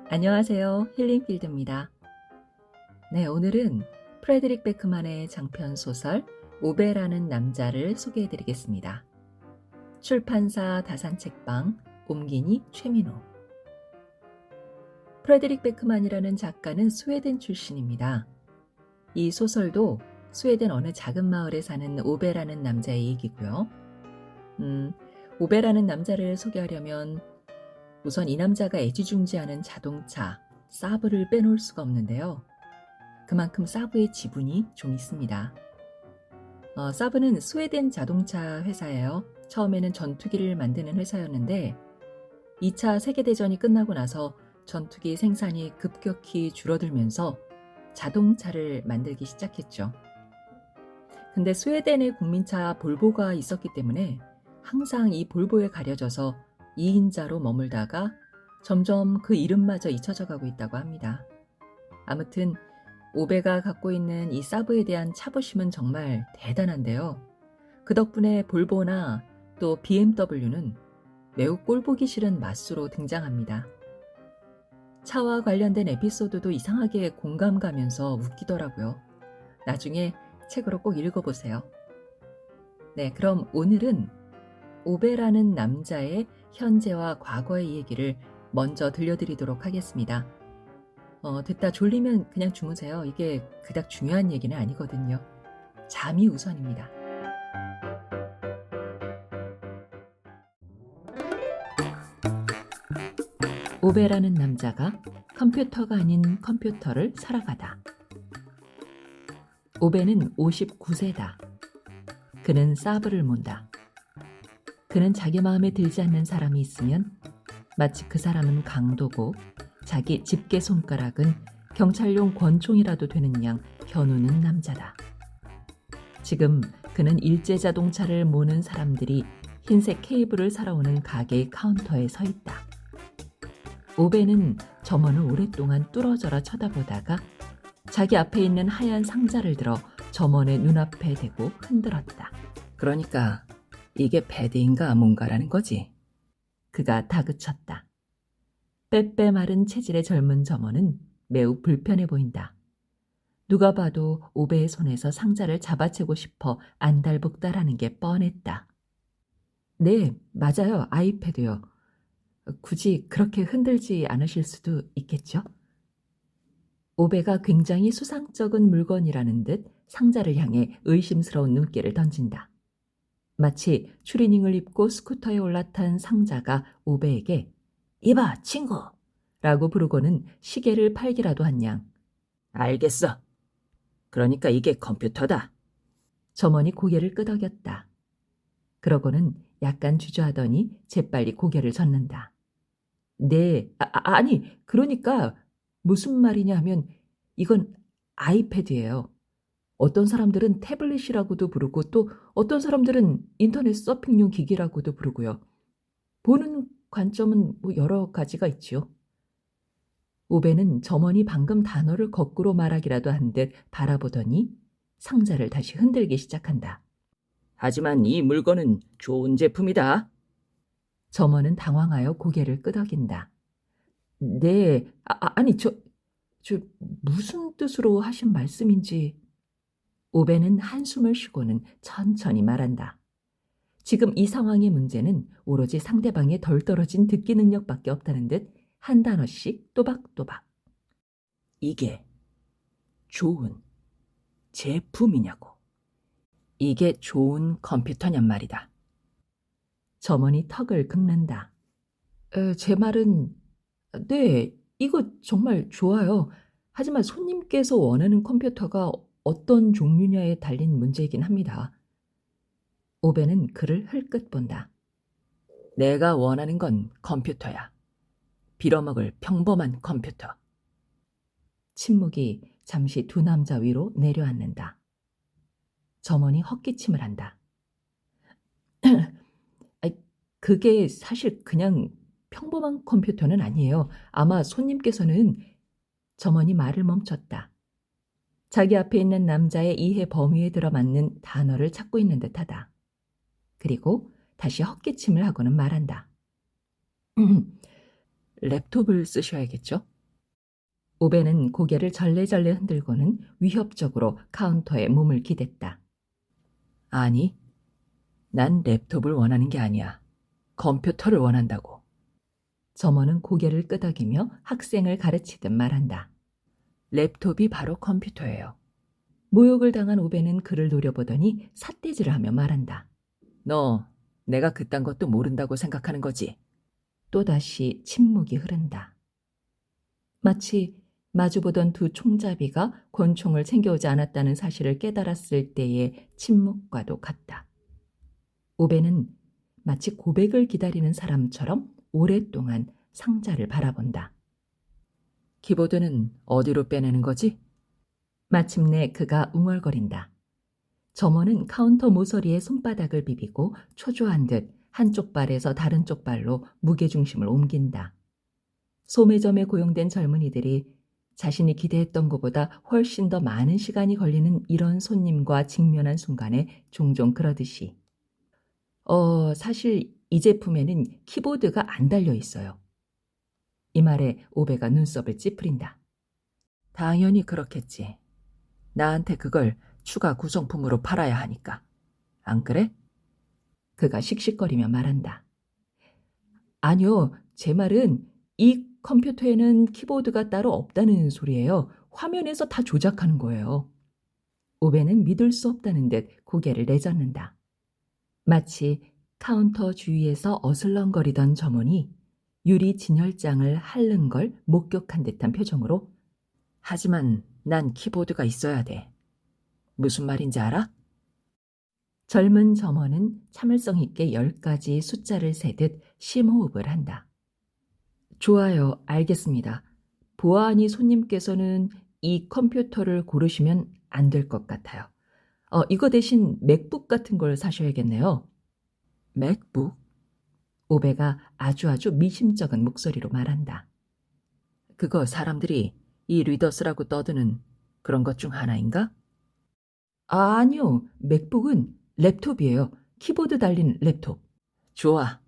안녕하세요. 힐링필드입니다. 네, 오늘은 프레드릭 베크만의 장편 소설 오베라는 남자를 소개해 드리겠습니다. 출판사 다산책방, 옴기니 최민호. 프레드릭 베크만이라는 작가는 스웨덴 출신입니다. 이 소설도 스웨덴 어느 작은 마을에 사는 오베라는 남자의 얘기고요. 오베라는 남자를 소개하려면 우선 이 남자가 애지중지하는 자동차, 사브를 빼놓을 수가 없는데요. 그만큼 사브의 지분이 좀 있습니다. 사브는 스웨덴 자동차 회사예요. 처음에는 전투기를 만드는 회사였는데 2차 세계대전이 끝나고 나서 전투기 생산이 급격히 줄어들면서 자동차를 만들기 시작했죠. 근데 스웨덴의 국민차 볼보가 있었기 때문에 항상 이 볼보에 가려져서 2인자로 머물다가 점점 그 이름마저 잊혀져 가고 있다고 합니다. 아무튼 오베가 갖고 있는 이 사브에 대한 차부심은 정말 대단한데요. 그 덕분에 볼보나 또 BMW는 매우 꼴보기 싫은 맛수로 등장합니다. 차와 관련된 에피소드도 이상하게 공감 가면서 웃기더라고요. 나중에 책으로 꼭 읽어보세요. 네, 그럼 오늘은 오베라는 남자의 현재와 과거의 얘기를 먼저 들려드리도록 하겠습니다. 듣다 졸리면 그냥 주무세요. 이게 그닥 중요한 얘기는 아니거든요. 잠이 우선입니다. 오베라는 남자가 컴퓨터가 아닌 컴퓨터를 살아가다. 오베는 59세다. 그는 사브를 몬다. 그는 자기 마음에 들지 않는 사람이 있으면 마치 그 사람은 강도고 자기 집게 손가락은 경찰용 권총이라도 되는 양 겨누는 남자다. 지금 그는 일제 자동차를 모는 사람들이 흰색 케이블을 사러 오는 가게의 카운터에 서 있다. 오베는 점원을 오랫동안 뚫어져라 쳐다보다가 자기 앞에 있는 하얀 상자를 들어 점원의 눈앞에 대고 흔들었다. 그러니까 이게 패드인가 뭔가라는 거지. 그가 다그쳤다. 빼빼 마른 체질의 젊은 점원은 매우 불편해 보인다. 누가 봐도 오베의 손에서 상자를 잡아채고 싶어 안달복달하는 게 뻔했다. 네, 맞아요. 아이패드요. 굳이 그렇게 흔들지 않으실 수도 있겠죠? 오베가 굉장히 수상쩍은 물건이라는 듯 상자를 향해 의심스러운 눈길을 던진다. 마치 추리닝을 입고 스쿠터에 올라탄 상자가 오베에게 이봐 친구! 라고 부르고는 시계를 팔기라도 한 양. 알겠어. 그러니까 이게 컴퓨터다. 점원이 고개를 끄덕였다. 그러고는 약간 주저하더니 재빨리 고개를 젓는다. 네, 아니 그러니까 무슨 말이냐 하면 이건 아이패드예요. 어떤 사람들은 태블릿이라고도 부르고 또 어떤 사람들은 인터넷 서핑용 기기라고도 부르고요. 보는 관점은 여러 가지가 있지요. 오베는 점원이 방금 단어를 거꾸로 말하기라도 한 듯 바라보더니 상자를 다시 흔들기 시작한다. 하지만 이 물건은 좋은 제품이다. 점원은 당황하여 고개를 끄덕인다. 네, 아니 저 무슨 뜻으로 하신 말씀인지. 오베는 한숨을 쉬고는 천천히 말한다. 지금 이 상황의 문제는 오로지 상대방의 덜 떨어진 듣기 능력밖에 없다는 듯 한 단어씩 또박또박. 이게 좋은 제품이냐고. 이게 좋은 컴퓨터냔 말이다. 점원이 턱을 긁는다. 제 말은 네, 이거 정말 좋아요. 하지만 손님께서 원하는 컴퓨터가 어떤 종류냐에 달린 문제이긴 합니다. 오베는 그를 흘끗 본다. 내가 원하는 건 컴퓨터야. 빌어먹을 평범한 컴퓨터. 침묵이 잠시 두 남자 위로 내려앉는다. 점원이 헛기침을 한다. 그게 사실 그냥 평범한 컴퓨터는 아니에요. 아마 손님께서는. 점원이 말을 멈췄다. 자기 앞에 있는 남자의 이해 범위에 들어맞는 단어를 찾고 있는 듯하다. 그리고 다시 헛기침을 하고는 말한다. 랩톱을 쓰셔야겠죠? 오벤은 고개를 절레절레 흔들고는 위협적으로 카운터에 몸을 기댔다. 아니, 난 랩톱을 원하는 게 아니야. 컴퓨터를 원한다고. 점원은 고개를 끄덕이며 학생을 가르치듯 말한다. 랩톱이 바로 컴퓨터예요. 모욕을 당한 오벤은 그를 노려보더니 삿대질을 하며 말한다. 너 내가 그딴 것도 모른다고 생각하는 거지? 또다시 침묵이 흐른다. 마치 마주보던 두 총잡이가 권총을 챙겨오지 않았다는 사실을 깨달았을 때의 침묵과도 같다. 오벤은 마치 고백을 기다리는 사람처럼 오랫동안 상자를 바라본다. 키보드는 어디로 빼내는 거지? 마침내 그가 웅얼거린다. 점원은 카운터 모서리에 손바닥을 비비고 초조한 듯 한쪽 발에서 다른 쪽 발로 무게중심을 옮긴다. 소매점에 고용된 젊은이들이 자신이 기대했던 것보다 훨씬 더 많은 시간이 걸리는 이런 손님과 직면한 순간에 종종 그러듯이 사실 이 제품에는 키보드가 안 달려 있어요. 이 말에 오베가 눈썹을 찌푸린다. 당연히 그렇겠지. 나한테 그걸 추가 구성품으로 팔아야 하니까. 안 그래? 그가 씩씩거리며 말한다. 아니요, 제 말은 이 컴퓨터에는 키보드가 따로 없다는 소리예요. 화면에서 다 조작하는 거예요. 오베는 믿을 수 없다는 듯 고개를 내젓는다. 마치 카운터 주위에서 어슬렁거리던 점원이 유리 진열장을 핥는 걸 목격한 듯한 표정으로 하지만 난 키보드가 있어야 돼. 무슨 말인지 알아? 젊은 점원은 참을성 있게 10가지 숫자를 세듯 심호흡을 한다. 좋아요, 알겠습니다. 보아하니 손님께서는 이 컴퓨터를 고르시면 안 될 것 같아요. 이거 대신 맥북 같은 걸 사셔야겠네요. 맥북? 오베가 아주 미심쩍은 목소리로 말한다. 그거 사람들이 이 리더스라고 떠드는 그런 것 중 하나인가? 아니요, 맥북은 랩톱이에요. 키보드 달린 랩톱. 좋아.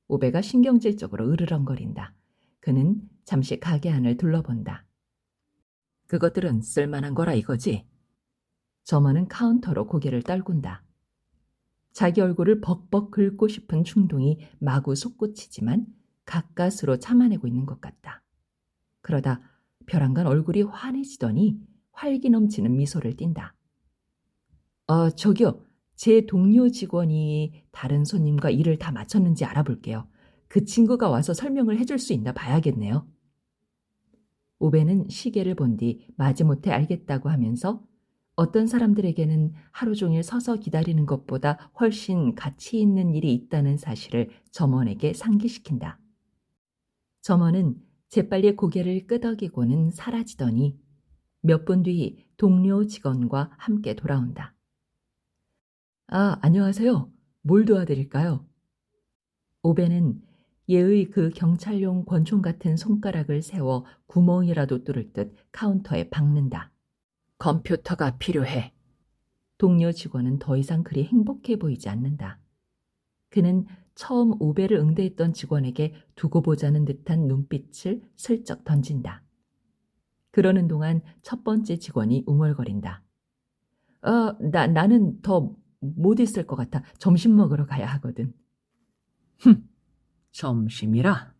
오베가 신경질적으로 으르렁거린다. 그는 잠시 가게 안을 둘러본다. 그것들은 쓸만한 거라 이거지? 점원은 카운터로 고개를 떨군다. 자기 얼굴을 벅벅 긁고 싶은 충동이 마구 솟구치지만 가까스로 참아내고 있는 것 같다. 그러다 벼랑간 얼굴이 환해지더니 활기 넘치는 미소를 띈다. 저기요. 제 동료 직원이 다른 손님과 일을 다 마쳤는지 알아볼게요. 그 친구가 와서 설명을 해줄 수 있나 봐야겠네요. 오베는 시계를 본 뒤 마지못해 알겠다고 하면서 어떤 사람들에게는 하루 종일 서서 기다리는 것보다 훨씬 가치 있는 일이 있다는 사실을 점원에게 상기시킨다. 점원은 재빨리 고개를 끄덕이고는 사라지더니 몇 분 뒤 동료 직원과 함께 돌아온다. 안녕하세요. 뭘 도와드릴까요? 오베는 예의 그 경찰용 권총 같은 손가락을 세워 구멍이라도 뚫을 듯 카운터에 박는다. 컴퓨터가 필요해. 동료 직원은 더 이상 그리 행복해 보이지 않는다. 그는 처음 오베를 응대했던 직원에게 두고 보자는 듯한 눈빛을 슬쩍 던진다. 그러는 동안 첫 번째 직원이 웅얼거린다. 나는 더 못 있을 것 같아. 점심 먹으러 가야 하거든. 점심이라?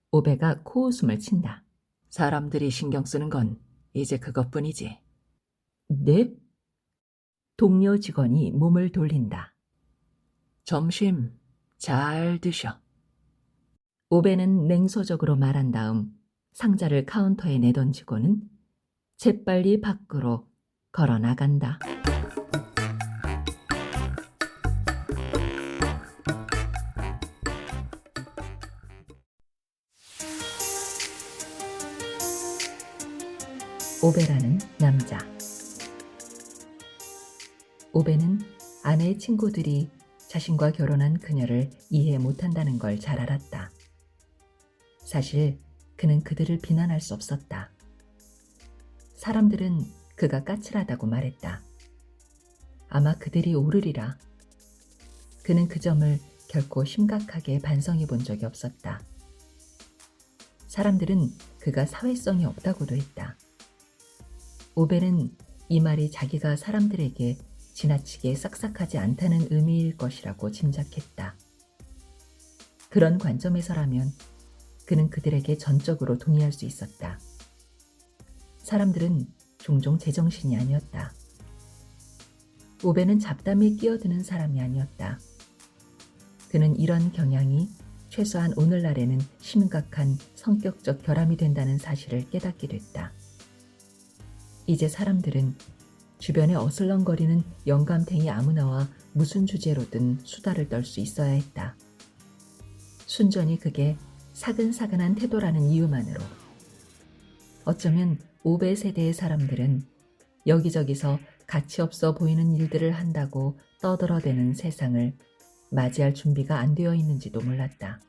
오베가 코웃음을 친다. 사람들이 신경 쓰는 건 이제 그것뿐이지. 네? 동료 직원이 몸을 돌린다. 점심 잘 드셔. 오베는 냉소적으로 말한 다음 상자를 카운터에 내던지고는 재빨리 밖으로 걸어 나간다. 오베라는 남자. 오베는 아내의 친구들이 자신과 결혼한 그녀를 이해 못한다는 걸 잘 알았다. 사실 그는 그들을 비난할 수 없었다. 사람들은 그가 까칠하다고 말했다. 아마 그들이 오르리라. 그는 그 점을 결코 심각하게 반성해 본 적이 없었다. 사람들은 그가 사회성이 없다고도 했다. 오베는 이 말이 자기가 사람들에게 지나치게 싹싹하지 않다는 의미일 것이라고 짐작했다. 그런 관점에서라면 그는 그들에게 전적으로 동의할 수 있었다. 사람들은 종종 제정신이 아니었다. 오베는 잡담에 끼어드는 사람이 아니었다. 그는 이런 경향이 최소한 오늘날에는 심각한 성격적 결함이 된다는 사실을 깨닫게 됐다. 이제 사람들은 주변에 어슬렁거리는 영감탱이 아무나와 무슨 주제로든 수다를 떨 수 있어야 했다. 순전히 그게 사근사근한 태도라는 이유만으로. 어쩌면 오베 세대의 사람들은 여기저기서 가치없어 보이는 일들을 한다고 떠들어대는 세상을 맞이할 준비가 안 되어 있는지도 몰랐다.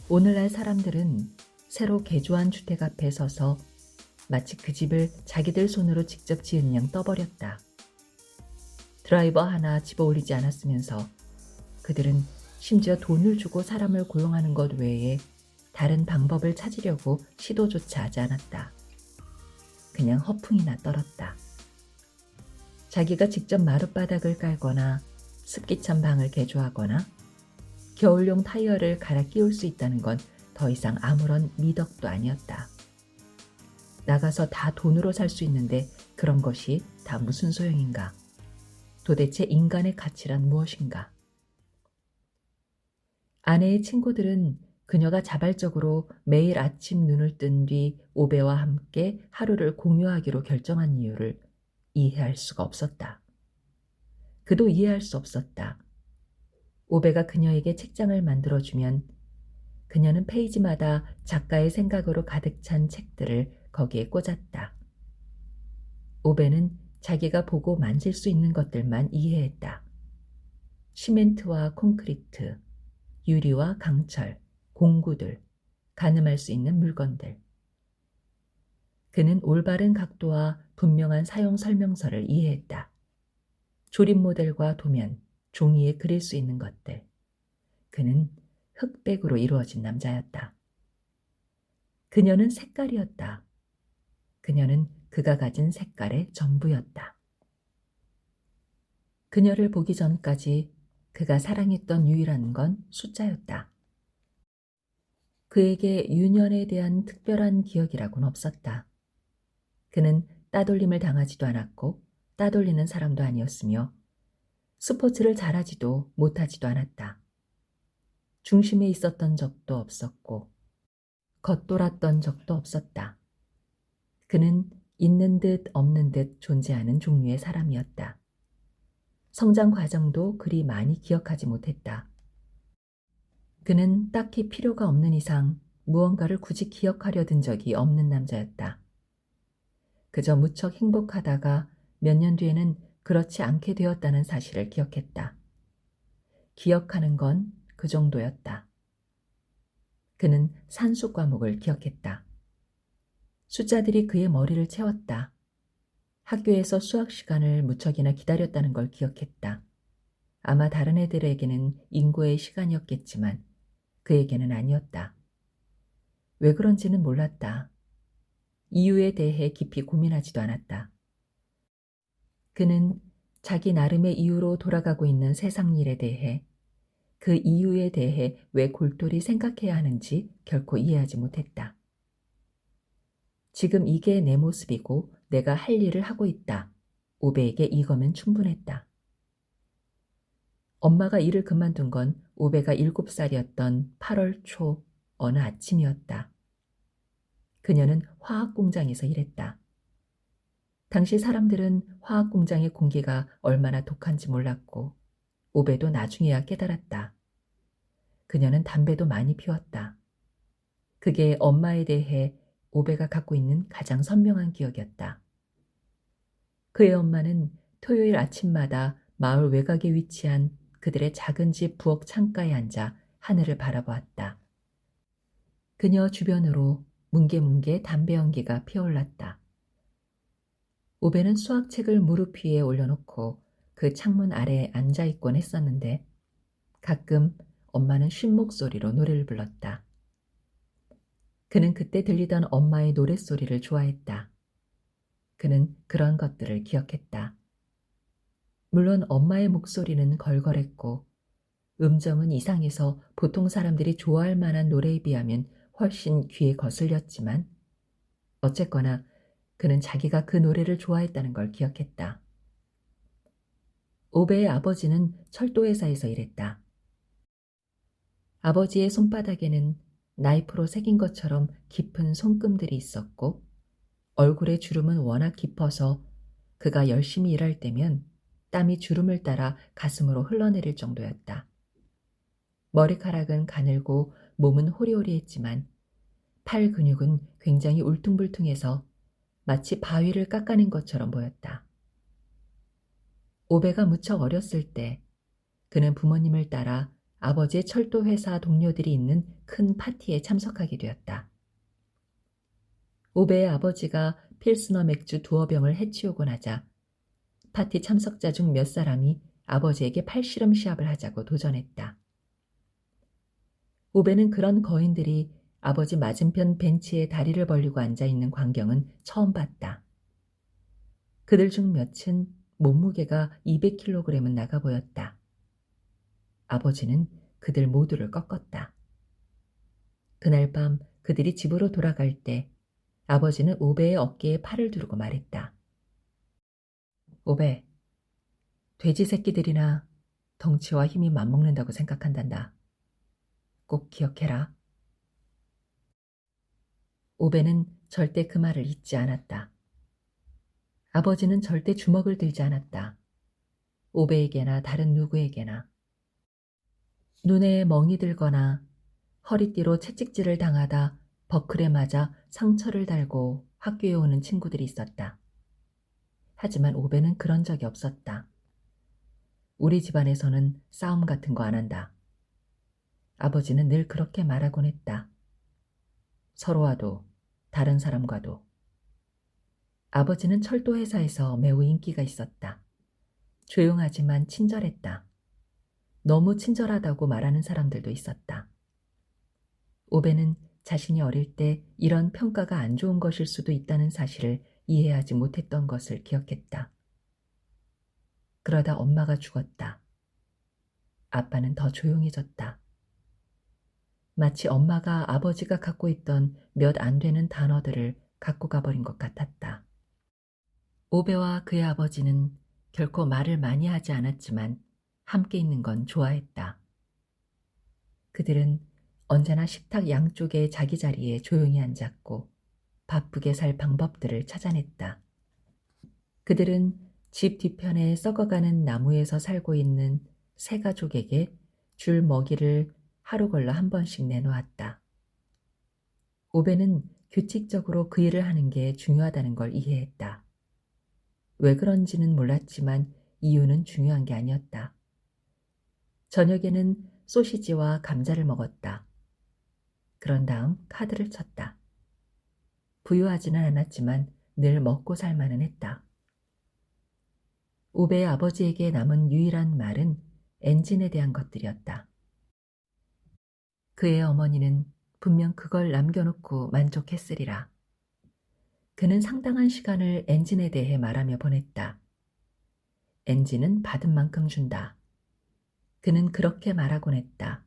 오늘날 사람들은 새로 개조한 주택 앞에 서서 마치 그 집을 자기들 손으로 직접 지은 양 떠버렸다. 드라이버 하나 집어올리지 않았으면서 그들은 심지어 돈을 주고 사람을 고용하는 것 외에 다른 방법을 찾으려고 시도조차 하지 않았다. 그냥 허풍이나 떨었다. 자기가 직접 마룻바닥을 깔거나 습기찬 방을 개조하거나 겨울용 타이어를 갈아 끼울 수 있다는 건 더 이상 아무런 미덕도 아니었다. 나가서 다 돈으로 살 수 있는데 그런 것이 다 무슨 소용인가? 도대체 인간의 가치란 무엇인가? 아내의 친구들은 그녀가 자발적으로 매일 아침 눈을 뜬 뒤 오베와 함께 하루를 공유하기로 결정한 이유를 이해할 수가 없었다. 그도 이해할 수 없었다. 오베가 그녀에게 책장을 만들어주면 그녀는 페이지마다 작가의 생각으로 가득 찬 책들을 거기에 꽂았다. 오베는 자기가 보고 만질 수 있는 것들만 이해했다. 시멘트와 콘크리트, 유리와 강철, 공구들, 가늠할 수 있는 물건들. 그는 올바른 각도와 분명한 사용 설명서를 이해했다. 조립 모델과 도면, 종이에 그릴 수 있는 것들. 그는 흑백으로 이루어진 남자였다. 그녀는 색깔이었다. 그녀는 그가 가진 색깔의 전부였다. 그녀를 보기 전까지 그가 사랑했던 유일한 건 숫자였다. 그에게 유년에 대한 특별한 기억이라고는 없었다. 그는 따돌림을 당하지도 않았고 따돌리는 사람도 아니었으며 스포츠를 잘하지도 못하지도 않았다. 중심에 있었던 적도 없었고 겉돌았던 적도 없었다. 그는 있는 듯 없는 듯 존재하는 종류의 사람이었다. 성장 과정도 그리 많이 기억하지 못했다. 그는 딱히 필요가 없는 이상 무언가를 굳이 기억하려 든 적이 없는 남자였다. 그저 무척 행복하다가 몇 년 뒤에는 그렇지 않게 되었다는 사실을 기억했다. 기억하는 건 그 정도였다. 그는 산수 과목을 기억했다. 숫자들이 그의 머리를 채웠다. 학교에서 수학 시간을 무척이나 기다렸다는 걸 기억했다. 아마 다른 애들에게는 인고의 시간이었겠지만 그에게는 아니었다. 왜 그런지는 몰랐다. 이유에 대해 깊이 고민하지도 않았다. 그는 자기 나름의 이유로 돌아가고 있는 세상 일에 대해 그 이유에 대해 왜 골똘히 생각해야 하는지 결코 이해하지 못했다. 지금 이게 내 모습이고 내가 할 일을 하고 있다. 오베에게 이거면 충분했다. 엄마가 일을 그만둔 건 오베가 7살이었던 8월 초 어느 아침이었다. 그녀는 화학공장에서 일했다. 당시 사람들은 화학공장의 공기가 얼마나 독한지 몰랐고 오베도 나중에야 깨달았다. 그녀는 담배도 많이 피웠다. 그게 엄마에 대해 오베가 갖고 있는 가장 선명한 기억이었다. 그의 엄마는 토요일 아침마다 마을 외곽에 위치한 그들의 작은 집 부엌 창가에 앉아 하늘을 바라보았다. 그녀 주변으로 뭉게뭉게 담배 연기가 피어올랐다. 오베는 수학책을 무릎 위에 올려놓고 그 창문 아래에 앉아있곤 했었는데 가끔 엄마는 쉰 목소리로 노래를 불렀다. 그는 그때 들리던 엄마의 노랫소리를 좋아했다. 그는 그런 것들을 기억했다. 물론 엄마의 목소리는 걸걸했고 음정은 이상해서 보통 사람들이 좋아할 만한 노래에 비하면 훨씬 귀에 거슬렸지만 어쨌거나 그는 자기가 그 노래를 좋아했다는 걸 기억했다. 오베의 아버지는 철도회사에서 일했다. 아버지의 손바닥에는 나이프로 새긴 것처럼 깊은 손금들이 있었고 얼굴의 주름은 워낙 깊어서 그가 열심히 일할 때면 땀이 주름을 따라 가슴으로 흘러내릴 정도였다. 머리카락은 가늘고 몸은 호리호리했지만 팔 근육은 굉장히 울퉁불퉁해서 마치 바위를 깎아낸 것처럼 보였다. 오베가 무척 어렸을 때 그는 부모님을 따라 아버지의 철도회사 동료들이 있는 큰 파티에 참석하게 되었다. 오베의 아버지가 필스너 맥주 2병을 해치우고 나자 파티 참석자 중 몇 사람이 아버지에게 팔씨름 시합을 하자고 도전했다. 오베는 그런 거인들이 아버지 맞은편 벤치에 다리를 벌리고 앉아있는 광경은 처음 봤다. 그들 중 몇은 몸무게가 200kg은 나가 보였다. 아버지는 그들 모두를 꺾었다. 그날 밤 그들이 집으로 돌아갈 때 아버지는 오베의 어깨에 팔을 두르고 말했다. 오베, 돼지 새끼들이나 덩치와 힘이 맞먹는다고 생각한단다. 꼭 기억해라. 오베는 절대 그 말을 잊지 않았다. 아버지는 절대 주먹을 들지 않았다. 오베에게나 다른 누구에게나. 눈에 멍이 들거나 허리띠로 채찍질을 당하다 버클에 맞아 상처를 달고 학교에 오는 친구들이 있었다. 하지만 오베는 그런 적이 없었다. 우리 집안에서는 싸움 같은 거 안 한다. 아버지는 늘 그렇게 말하곤 했다. 서로와도 다른 사람과도. 아버지는 철도회사에서 매우 인기가 있었다. 조용하지만 친절했다. 너무 친절하다고 말하는 사람들도 있었다. 오베는 자신이 어릴 때 이런 평가가 안 좋은 것일 수도 있다는 사실을 이해하지 못했던 것을 기억했다. 그러다 엄마가 죽었다. 아빠는 더 조용해졌다. 마치 엄마가 아버지가 갖고 있던 몇 안 되는 단어들을 갖고 가버린 것 같았다. 오베와 그의 아버지는 결코 말을 많이 하지 않았지만 함께 있는 건 좋아했다. 그들은 언제나 식탁 양쪽에 자기 자리에 조용히 앉았고 바쁘게 살 방법들을 찾아냈다. 그들은 집 뒤편에 썩어가는 나무에서 살고 있는 새 가족에게 줄 먹이를 하루 걸러 한 번씩 내놓았다. 오베는 규칙적으로 그 일을 하는 게 중요하다는 걸 이해했다. 왜 그런지는 몰랐지만 이유는 중요한 게 아니었다. 저녁에는 소시지와 감자를 먹었다. 그런 다음 카드를 쳤다. 부유하지는 않았지만 늘 먹고 살만은 했다. 오베의 아버지에게 남은 유일한 말은 엔진에 대한 것들이었다. 그의 어머니는 분명 그걸 남겨놓고 만족했으리라. 그는 상당한 시간을 엔진에 대해 말하며 보냈다. 엔진은 받은 만큼 준다. 그는 그렇게 말하곤 했다.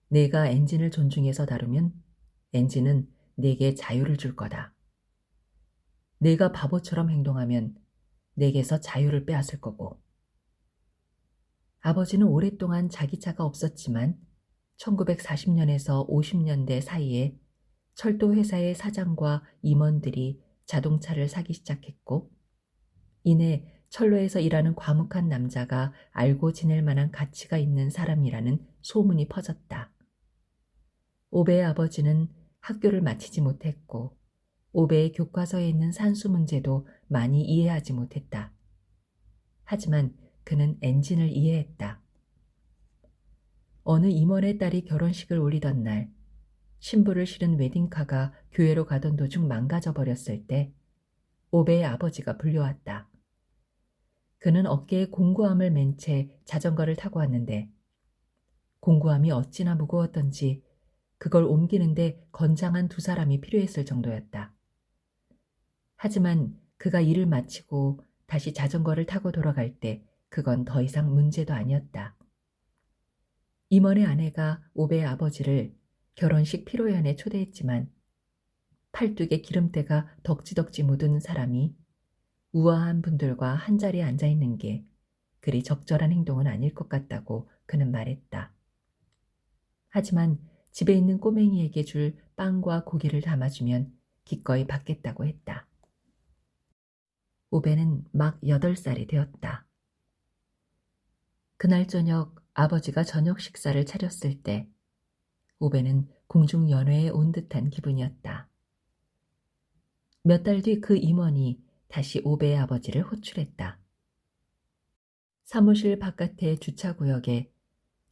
내가 엔진을 존중해서 다루면 엔진은 내게 자유를 줄 거다. 내가 바보처럼 행동하면 내게서 자유를 빼앗을 거고. 아버지는 오랫동안 자기 차가 없었지만 1940년에서 50년대 사이에 철도 회사의 사장과 임원들이 자동차를 사기 시작했고 이내 철로에서 일하는 과묵한 남자가 알고 지낼 만한 가치가 있는 사람이라는 소문이 퍼졌다. 오베의 아버지는 학교를 마치지 못했고 오베의 교과서에 있는 산수 문제도 많이 이해하지 못했다. 하지만 그는 엔진을 이해했다. 어느 임원의 딸이 결혼식을 올리던 날 신부를 실은 웨딩카가 교회로 가던 도중 망가져 버렸을 때 오베의 아버지가 불려왔다. 그는 어깨에 공구함을 맨 채 자전거를 타고 왔는데 공구함이 어찌나 무거웠던지 그걸 옮기는데 건장한 두 사람이 필요했을 정도였다. 하지만 그가 일을 마치고 다시 자전거를 타고 돌아갈 때 그건 더 이상 문제도 아니었다. 임원의 아내가 오베의 아버지를 결혼식 피로연에 초대했지만 팔뚝에 기름때가 덕지덕지 묻은 사람이 우아한 분들과 한자리에 앉아 있는 게 그리 적절한 행동은 아닐 것 같다고 그는 말했다. 하지만 집에 있는 꼬맹이에게 줄 빵과 고기를 담아주면 기꺼이 받겠다고 했다. 오베는 막 8살이 되었다. 그날 저녁 아버지가 저녁 식사를 차렸을 때 오베는 궁중연회에 온 듯한 기분이었다. 몇 달 뒤 그 임원이 다시 오베의 아버지를 호출했다. 사무실 바깥의 주차구역에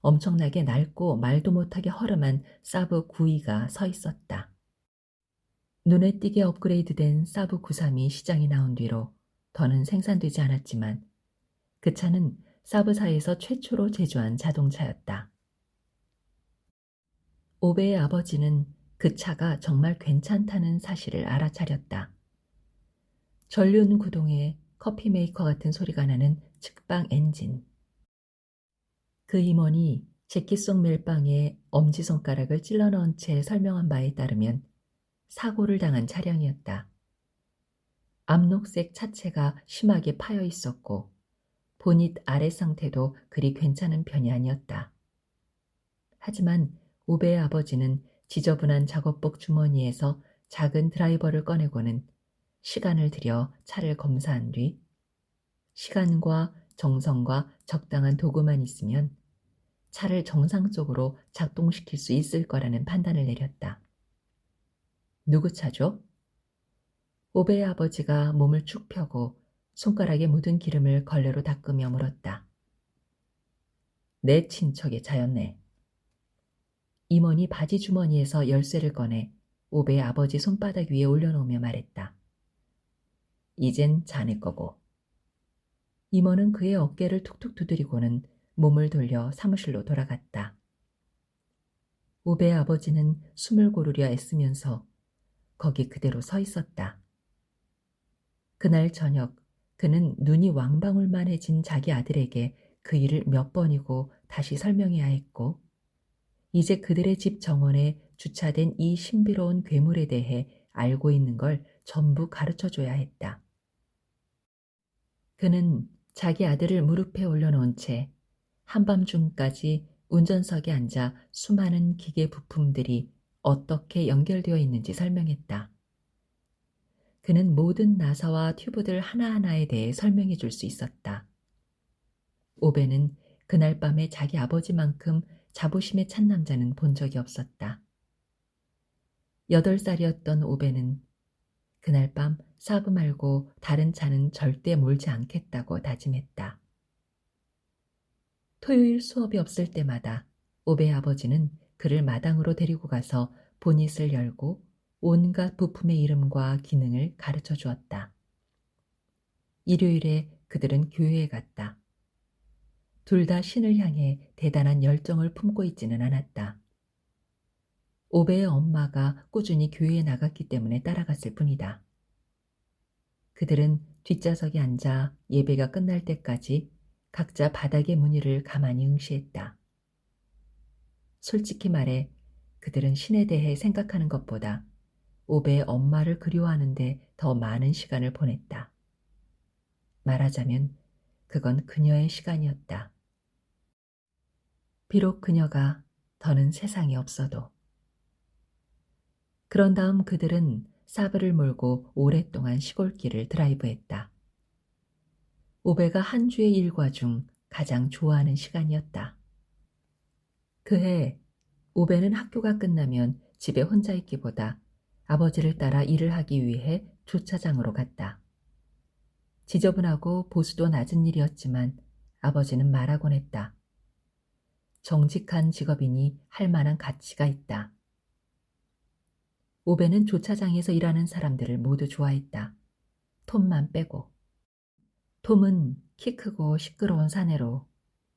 엄청나게 낡고 말도 못하게 허름한 사브 9이가 서 있었다. 눈에 띄게 업그레이드된 사브 93이 시장에 나온 뒤로 더는 생산되지 않았지만 그 차는 사브사에서 최초로 제조한 자동차였다. 오베의 아버지는 그 차가 정말 괜찮다는 사실을 알아차렸다. 전륜 구동의 커피 메이커 같은 소리가 나는 측방 엔진. 그 임원이 제끼 속 멜빵에 엄지손가락을 찔러 넣은 채 설명한 바에 따르면 사고를 당한 차량이었다. 암록색 차체가 심하게 파여 있었고 보닛 아래 상태도 그리 괜찮은 편이 아니었다. 하지만 오베의 아버지는 지저분한 작업복 주머니에서 작은 드라이버를 꺼내고는 시간을 들여 차를 검사한 뒤 시간과 정성과 적당한 도구만 있으면 차를 정상적으로 작동시킬 수 있을 거라는 판단을 내렸다. 누구 차죠? 오베의 아버지가 몸을 축 펴고 손가락에 묻은 기름을 걸레로 닦으며 물었다. 내 친척의 차였네. 임원이 바지 주머니에서 열쇠를 꺼내 오베의 아버지 손바닥 위에 올려놓으며 말했다. 이젠 자네 거고. 임원은 그의 어깨를 툭툭 두드리고는 몸을 돌려 사무실로 돌아갔다. 오베의 아버지는 숨을 고르려 애쓰면서 거기 그대로 서 있었다. 그날 저녁 그는 눈이 왕방울만해진 자기 아들에게 그 일을 몇 번이고 다시 설명해야 했고 이제 그들의 집 정원에 주차된 이 신비로운 괴물에 대해 알고 있는 걸 전부 가르쳐줘야 했다. 그는 자기 아들을 무릎에 올려놓은 채 한밤중까지 운전석에 앉아 수많은 기계 부품들이 어떻게 연결되어 있는지 설명했다. 그는 모든 나사와 튜브들 하나하나에 대해 설명해 줄 수 있었다. 오베는 그날 밤에 자기 아버지만큼 자부심에 찬 남자는 본 적이 없었다. 8살이었던 오베는 그날 밤 사브 말고 다른 차는 절대 몰지 않겠다고 다짐했다. 토요일 수업이 없을 때마다 오베의 아버지는 그를 마당으로 데리고 가서 보닛을 열고 온갖 부품의 이름과 기능을 가르쳐 주었다. 일요일에 그들은 교회에 갔다. 둘 다 신을 향해 대단한 열정을 품고 있지는 않았다. 오베의 엄마가 꾸준히 교회에 나갔기 때문에 따라갔을 뿐이다. 그들은 뒷좌석에 앉아 예배가 끝날 때까지 각자 바닥의 무늬를 가만히 응시했다. 솔직히 말해 그들은 신에 대해 생각하는 것보다 오베의 엄마를 그리워하는데 더 많은 시간을 보냈다. 말하자면 그건 그녀의 시간이었다. 비록 그녀가 더는 세상에 없어도. 그런 다음 그들은 사브를 몰고 오랫동안 시골길을 드라이브했다. 오베가 한 주의 일과 중 가장 좋아하는 시간이었다. 그해 오베는 학교가 끝나면 집에 혼자 있기보다 아버지를 따라 일을 하기 위해 주차장으로 갔다. 지저분하고 보수도 낮은 일이었지만 아버지는 말하곤 했다. 정직한 직업이니 할 만한 가치가 있다. 오베는 주차장에서 일하는 사람들을 모두 좋아했다. 톰만 빼고. 톰은 키 크고 시끄러운 사내로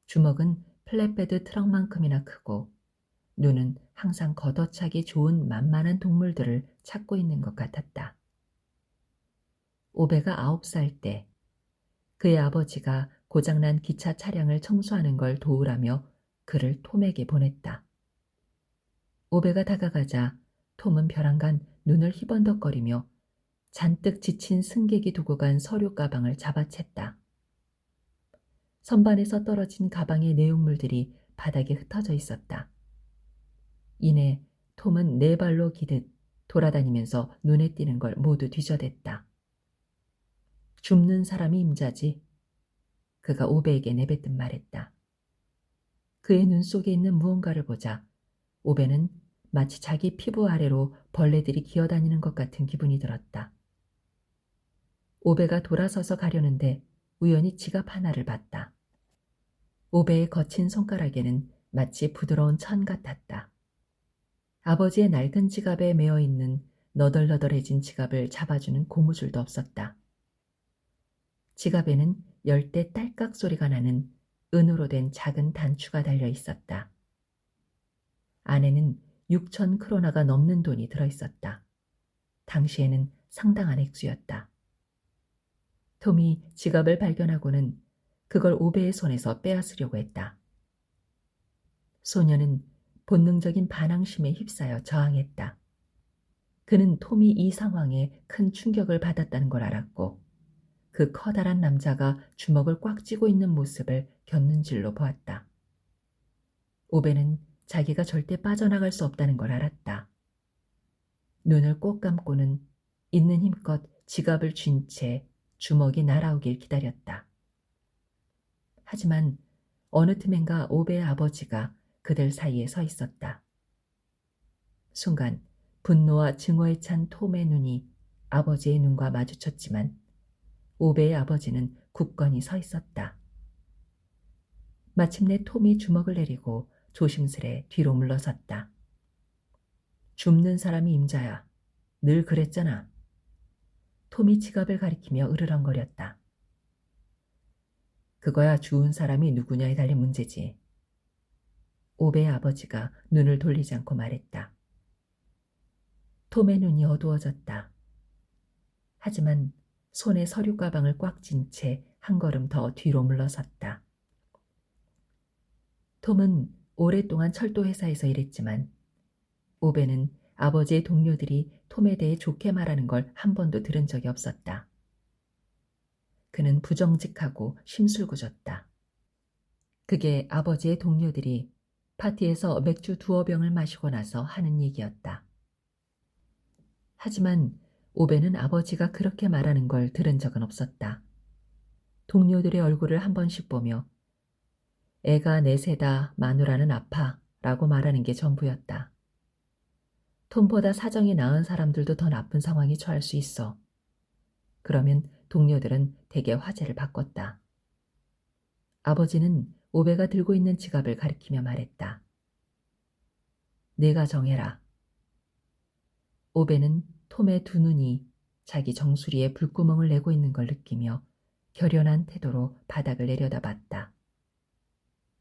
주먹은 플랫베드 트럭만큼이나 크고 눈은 항상 걷어차기 좋은 만만한 동물들을 찾고 있는 것 같았다. 오베가 9살 때 그의 아버지가 고장난 기차 차량을 청소하는 걸 도우라며 그를 톰에게 보냈다. 오베가 다가가자 톰은 벼랑간 눈을 희번덕거리며 잔뜩 지친 승객이 두고 간 서류 가방을 잡아챘다. 선반에서 떨어진 가방의 내용물들이 바닥에 흩어져 있었다. 이내 톰은 네 발로 기듯 돌아다니면서 눈에 띄는 걸 모두 뒤져댔다. 줍는 사람이 임자지. 그가 오베에게 내뱉듯 말했다. 그의 눈 속에 있는 무언가를 보자 오베는 마치 자기 피부 아래로 벌레들이 기어다니는 것 같은 기분이 들었다. 오베가 돌아서서 가려는데 우연히 지갑 하나를 봤다. 오베의 거친 손가락에는 마치 부드러운 천 같았다. 아버지의 낡은 지갑에 매어 있는 너덜너덜해진 지갑을 잡아주는 고무줄도 없었다. 지갑에는 열 때 딸깍 소리가 나는 은으로 된 작은 단추가 달려 있었다. 안에는 6천 크로나가 넘는 돈이 들어있었다. 당시에는 상당한 액수였다. 톰이 지갑을 발견하고는 그걸 오베의 손에서 빼앗으려고 했다. 소녀는 본능적인 반항심에 휩싸여 저항했다. 그는 톰이 이 상황에 큰 충격을 받았다는 걸 알았고 그 커다란 남자가 주먹을 꽉 쥐고 있는 모습을 곁눈질로 보았다. 오베는 자기가 절대 빠져나갈 수 없다는 걸 알았다. 눈을 꼭 감고는 있는 힘껏 지갑을 쥔 채 주먹이 날아오길 기다렸다. 하지만 어느 틈엔가 오베의 아버지가 그들 사이에 서 있었다. 순간 분노와 증오에 찬 톰의 눈이 아버지의 눈과 마주쳤지만 오베의 아버지는 굳건히 서 있었다. 마침내 톰이 주먹을 내리고 조심스레 뒤로 물러섰다. 줍는 사람이 임자야. 늘 그랬잖아. 톰이 지갑을 가리키며 으르렁거렸다. 그거야 주운 사람이 누구냐에 달린 문제지. 오베의 아버지가 눈을 돌리지 않고 말했다. 톰의 눈이 어두워졌다. 하지만 손에 서류 가방을 꽉 쥔 채 한 걸음 더 뒤로 물러섰다. 톰은 오랫동안 철도 회사에서 일했지만 오베는 아버지의 동료들이 톰에 대해 좋게 말하는 걸 한 번도 들은 적이 없었다. 그는 부정직하고 심술궂었다. 그게 아버지의 동료들이 파티에서 맥주 2-5병을 마시고 나서 하는 얘기였다. 하지만 오베는 아버지가 그렇게 말하는 걸 들은 적은 없었다. 동료들의 얼굴을 한 번씩 보며 애가 넷에다 마누라는 아파 라고 말하는 게 전부였다. 톰보다 사정이 나은 사람들도 더 나쁜 상황에 처할 수 있어. 그러면 동료들은 대개 화제를 바꿨다. 아버지는 오베가 들고 있는 지갑을 가리키며 말했다. 내가 정해라. 오베는 톰의 두 눈이 자기 정수리에 불구멍을 내고 있는 걸 느끼며 결연한 태도로 바닥을 내려다봤다.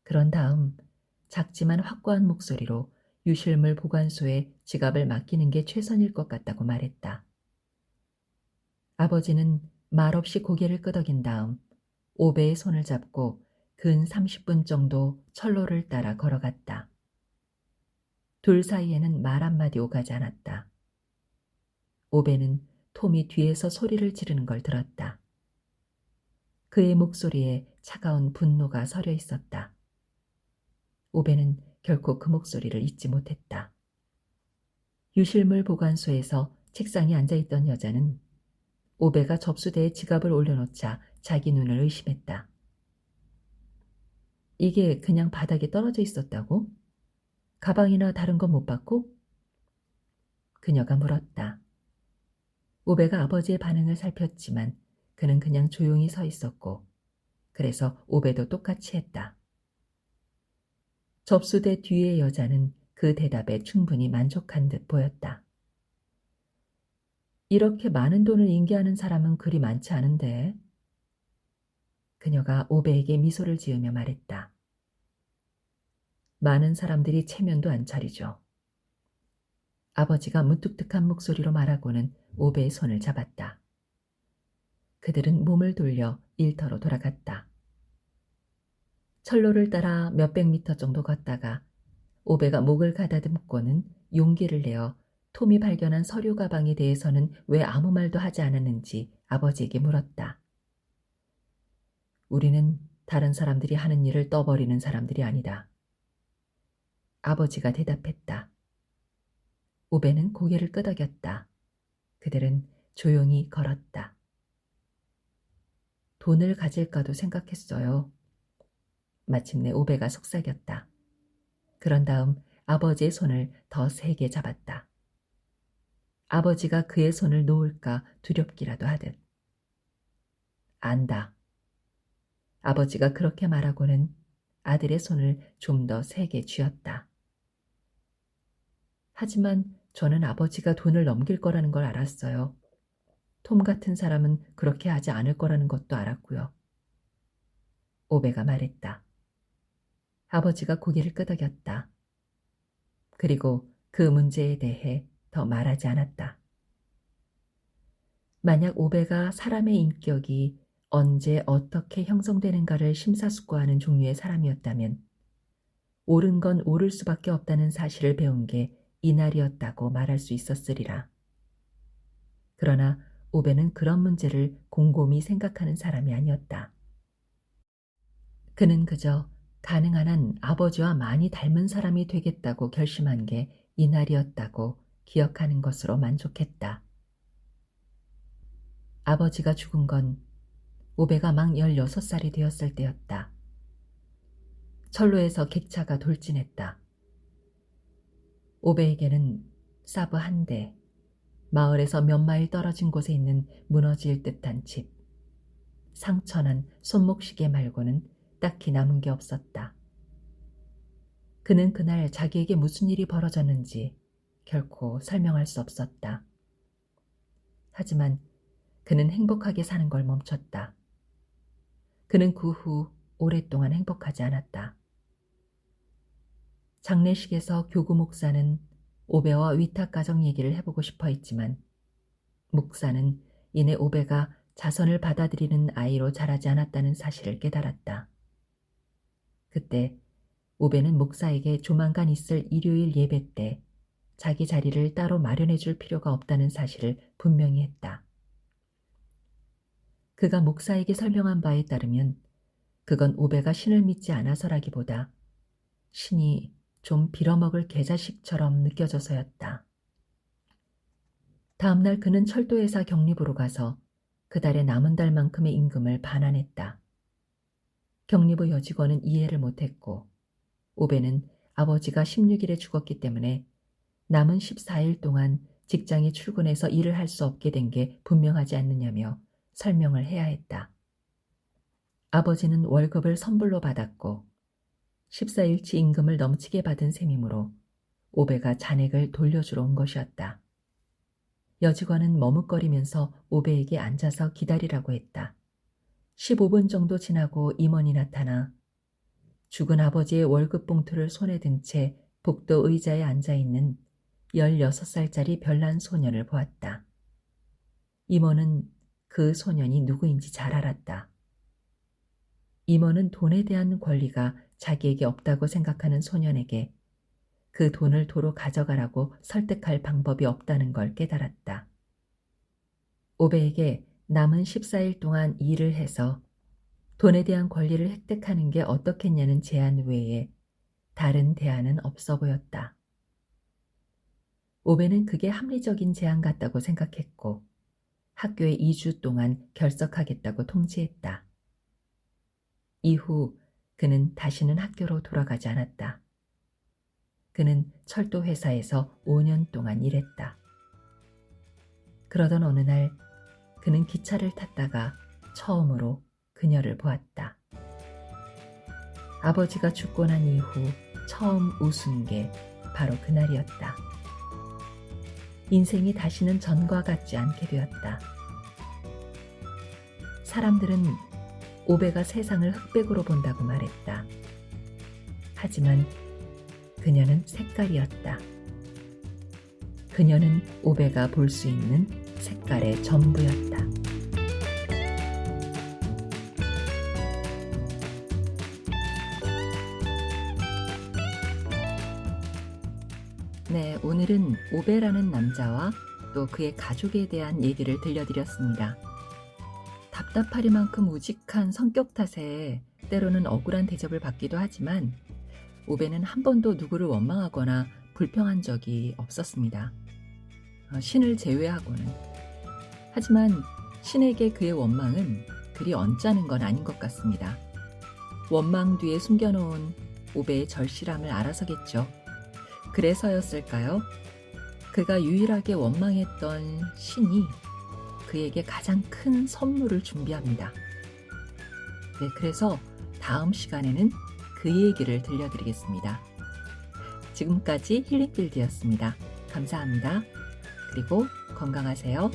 그런 다음 작지만 확고한 목소리로 유실물 보관소에 지갑을 맡기는 게 최선일 것 같다고 말했다. 아버지는 말없이 고개를 끄덕인 다음 오베의 손을 잡고 근 30분 정도 철로를 따라 걸어갔다. 둘 사이에는 말 한마디 오가지 않았다. 오베는 톰이 뒤에서 소리를 지르는 걸 들었다. 그의 목소리에 차가운 분노가 서려 있었다. 오베는 결코 그 목소리를 잊지 못했다. 유실물 보관소에서 책상에 앉아있던 여자는 오베가 접수대에 지갑을 올려놓자 자기 눈을 의심했다. 이게 그냥 바닥에 떨어져 있었다고? 가방이나 다른 건 못 봤고? 그녀가 물었다. 오베가 아버지의 반응을 살폈지만 그는 그냥 조용히 서 있었고 그래서 오베도 똑같이 했다. 접수대 뒤의 여자는 그 대답에 충분히 만족한 듯 보였다. 이렇게 많은 돈을 인계하는 사람은 그리 많지 않은데. 그녀가 오베에게 미소를 지으며 말했다. 많은 사람들이 체면도 안 차리죠. 아버지가 무뚝뚝한 목소리로 말하고는 오베의 손을 잡았다. 그들은 몸을 돌려 일터로 돌아갔다. 철로를 따라 몇백 미터 정도 걷다가 오베가 목을 가다듬고는 용기를 내어 톰이 발견한 서류 가방에 대해서는 왜 아무 말도 하지 않았는지 아버지에게 물었다. 우리는 다른 사람들이 하는 일을 떠버리는 사람들이 아니다. 아버지가 대답했다. 오베는 고개를 끄덕였다. 그들은 조용히 걸었다. 돈을 가질까도 생각했어요. 마침내 오베가 속삭였다. 그런 다음 아버지의 손을 더 세게 잡았다. 아버지가 그의 손을 놓을까 두렵기라도 하듯. 안다. 아버지가 그렇게 말하고는 아들의 손을 좀 더 세게 쥐었다. 하지만 저는 아버지가 돈을 넘길 거라는 걸 알았어요. 톰 같은 사람은 그렇게 하지 않을 거라는 것도 알았고요. 오베가 말했다. 아버지가 고개를 끄덕였다. 그리고 그 문제에 대해 더 말하지 않았다. 만약 오베가 사람의 인격이 언제 어떻게 형성되는가를 심사숙고하는 종류의 사람이었다면 옳은 건 옳을 수밖에 없다는 사실을 배운 게 이날이었다고 말할 수 있었으리라. 그러나 오베는 그런 문제를 곰곰이 생각하는 사람이 아니었다. 그는 그저 가능한 한 아버지와 많이 닮은 사람이 되겠다고 결심한 게 이날이었다고 기억하는 것으로 만족했다. 아버지가 죽은 건 오베가 막 16살이 되었을 때였다. 철로에서 객차가 돌진했다. 오베에게는 사브 한 대, 마을에서 몇 마일 떨어진 곳에 있는 무너질 듯한 집, 상처난 손목시계 말고는 딱히 남은 게 없었다. 그는 그날 자기에게 무슨 일이 벌어졌는지 결코 설명할 수 없었다. 하지만 그는 행복하게 사는 걸 멈췄다. 그는 그 후 오랫동안 행복하지 않았다. 장례식에서 교구 목사는 오베와 위탁 가정 얘기를 해보고 싶어 했지만 목사는 이내 오베가 자선을 받아들이는 아이로 자라지 않았다는 사실을 깨달았다. 그때 오베는 목사에게 조만간 있을 일요일 예배 때 자기 자리를 따로 마련해 줄 필요가 없다는 사실을 분명히 했다. 그가 목사에게 설명한 바에 따르면 그건 오베가 신을 믿지 않아서라기보다 신이 좀 빌어먹을 개자식처럼 느껴져서였다. 다음 날 그는 철도회사 경리부로 가서 그 달에 남은 달만큼의 임금을 반환했다. 경리부 여직원은 이해를 못했고 오베는 아버지가 16일에 죽었기 때문에 남은 14일 동안 직장에 출근해서 일을 할 수 없게 된 게 분명하지 않느냐며 설명을 해야 했다. 아버지는 월급을 선불로 받았고 14일치 임금을 넘치게 받은 셈이므로 오베가 잔액을 돌려주러 온 것이었다. 여직원은 머뭇거리면서 오베에게 앉아서 기다리라고 했다. 15분 정도 지나고 임원이 나타나 죽은 아버지의 월급 봉투를 손에 든 채 복도 의자에 앉아있는 16살짜리 별난 소년을 보았다. 임원은 그 소년이 누구인지 잘 알았다. 임원은 돈에 대한 권리가 자기에게 없다고 생각하는 소년에게 그 돈을 도로 가져가라고 설득할 방법이 없다는 걸 깨달았다. 오베에게 남은 14일 동안 일을 해서 돈에 대한 권리를 획득하는 게 어떻겠냐는 제안 외에 다른 대안은 없어 보였다. 오베는 그게 합리적인 제안 같다고 생각했고 학교에 2주 동안 결석하겠다고 통지했다. 이후 그는 다시는 학교로 돌아가지 않았다. 그는 철도 회사에서 5년 동안 일했다. 그러던 어느 날 그는 기차를 탔다가 처음으로 그녀를 보았다. 아버지가 죽고 난 이후 처음 웃은 게 바로 그날이었다. 인생이 다시는 전과 같지 않게 되었다. 사람들은 오베가 세상을 흑백으로 본다고 말했다. 하지만 그녀는 색깔이었다. 그녀는 오베가 볼 수 있는 색깔의 전부였다. 네, 오늘은 오베라는 남자와 또 그의 가족에 대한 얘기를 들려드렸습니다. 답답하리만큼 우직한 성격 탓에 때로는 억울한 대접을 받기도 하지만 오베는 한 번도 누구를 원망하거나 불평한 적이 없었습니다. 신을 제외하고는. 하지만 신에게 그의 원망은 그리 언짢은 건 아닌 것 같습니다. 원망 뒤에 숨겨놓은 오베의 절실함을 알아서겠죠. 그래서였을까요? 그가 유일하게 원망했던 신이 그에게 가장 큰 선물을 준비합니다. 네, 그래서 다음 시간에는 그 얘기를 들려드리겠습니다. 지금까지 힐링필드였습니다. 감사합니다. 그리고 건강하세요.